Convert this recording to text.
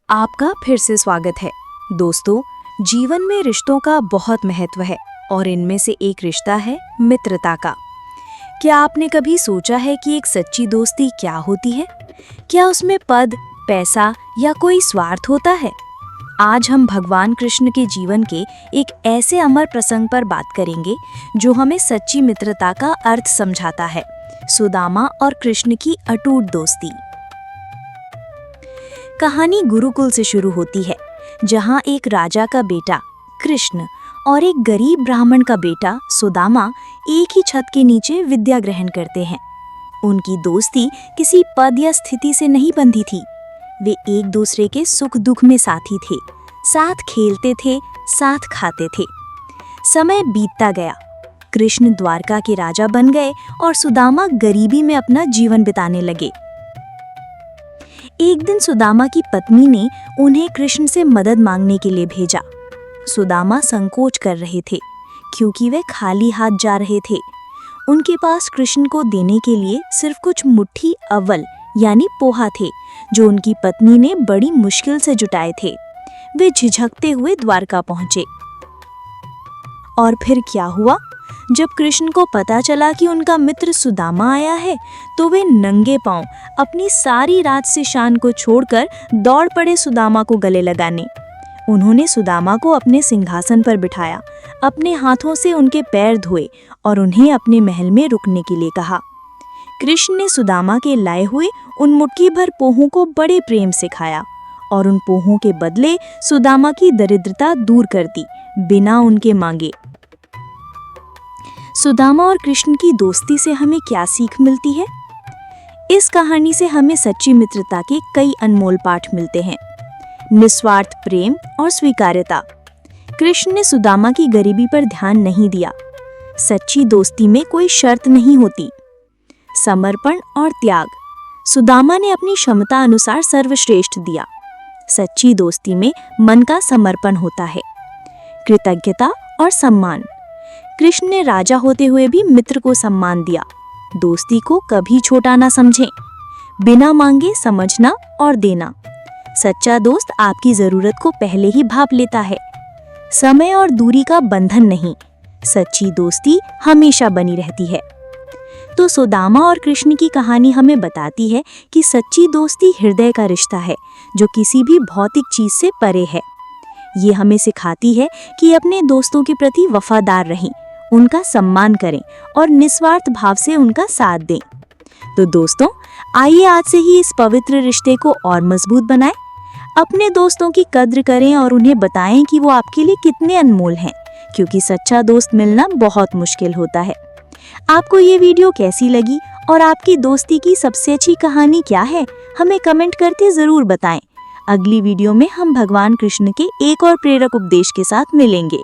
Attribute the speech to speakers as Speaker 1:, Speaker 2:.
Speaker 1: आपका फिर से स्वागत है। दोस्तों, जीवन में रिश्तों का बहुत महत्व है और इनमें से एक रिश्ता है मित्रता का। क्या आपने कभी सोचा है कि एक सच्ची दोस्ती क्या होती है? क्या उसमें पद, पैसा या कोई स्वार्थ होता है? आज हम भगवान कृष्ण के जीवन के एक ऐसे अमर प्रसंग पर बात करेंगे जो हमें सच्ची मित्रता का अर्थ समझाता है। सुदामा और कृष्ण की अटूट दोस्ती। कहानी गुरुकुल से शुरू होती है, जहां एक राजा का बेटा कृष्ण और एक गरीब ब्राह्मण का बेटा सुदामा एक ही छत के नीचे विद्या ग्रहण करते हैं। उनकी दोस्ती किसी पद या स्थिति से नहीं बंधी थी। वे एक दूसरे के सुख दुख में साथी थे, साथ खेलते थे, साथ खाते थे। समय बीतता गया। कृष्ण द्वारका के राजा बन गए और सुदामा गरीबी में अपना जीवन बिताने लगे। एक दिन सुदामा की पत्नी ने उन्हें कृष्ण से मदद मांगने के लिए भेजा। सुदामा संकोच कर रहे थे क्योंकि वे खाली हाथ जा रहे थे। उनके पास कृष्ण को देने के लिए सिर्फ कुछ मुट्ठी अव्वल यानी पोहा थे, जो उनकी पत्नी ने बड़ी मुश्किल से जुटाए थे। वे झिझकते हुए द्वारका पहुंचे। और फिर क्या हुआ? जब कृष्ण को पता चला कि उनका मित्र सुदामा आया है, तो वे नंगे पांव अपनी सारी रात से शान को छोड़कर दौड़ पड़े सुदामा को गले लगाने। उन्होंने सुदामा को अपने सिंहासन पर बिठाया, अपने हाथों से उनके पैर धोए और उन्हें अपने महल में रुकने के लिए कहा। कृष्ण ने सुदामा के लाए हुए उन मुट्ठी भर पोहों को बड़े प्रेम से खाया और उन पोहों के बदले सुदामा की दरिद्रता दूर कर दी, बिना उनके मांगे। सुदामा और कृष्ण की दोस्ती से हमें क्या सीख मिलती है? इस कहानी से हमें सच्ची मित्रता के कई अनमोल पाठ मिलते हैं। निस्वार्थ प्रेम और स्वीकार्यता। कृष्ण ने सुदामा की गरीबी पर ध्यान नहीं दिया। सच्ची दोस्ती में कोई शर्त नहीं होती। समर्पण और त्याग। सुदामा ने अपनी क्षमता अनुसार सर्वश्रेष्ठ दिया। सच्ची दोस्ती में मन का समर्पण होता है। कृतज्ञता और सम्मान। कृष्ण ने राजा होते हुए भी मित्र को सम्मान दिया। दोस्ती को कभी छोटा ना समझें। बिना मांगे समझना और देना। सच्चा दोस्त आपकी जरूरत को पहले ही भाप लेता है। समय और दूरी का बंधन नहीं। सच्ची दोस्ती हमेशा बनी रहती है। तो सुदामा और कृष्ण की कहानी हमें बताती है कि सच्ची दोस्ती हृदय का रिश्ता है, जो किसी भी भौतिक चीज से परे है। ये हमें सिखाती है कि अपने दोस्तों के प्रति वफादार रहें, उनका सम्मान करें और निस्वार्थ भाव से उनका साथ दें। तो दोस्तों, आइए आज से ही इस पवित्र रिश्ते को और मजबूत बनाएं। अपने दोस्तों की कद्र करें और उन्हें बताएं कि वो आपके लिए कितने अनमोल हैं, क्योंकि सच्चा दोस्त मिलना बहुत मुश्किल होता है। आपको ये वीडियो कैसी लगी और आपकी दोस्ती की सबसे अच्छी कहानी क्या है? हमें कमेंट करके जरूर बताएं। अगली वीडियो में हम भगवान कृष्ण के एक और प्रेरक उपदेश के साथ मिलेंगे।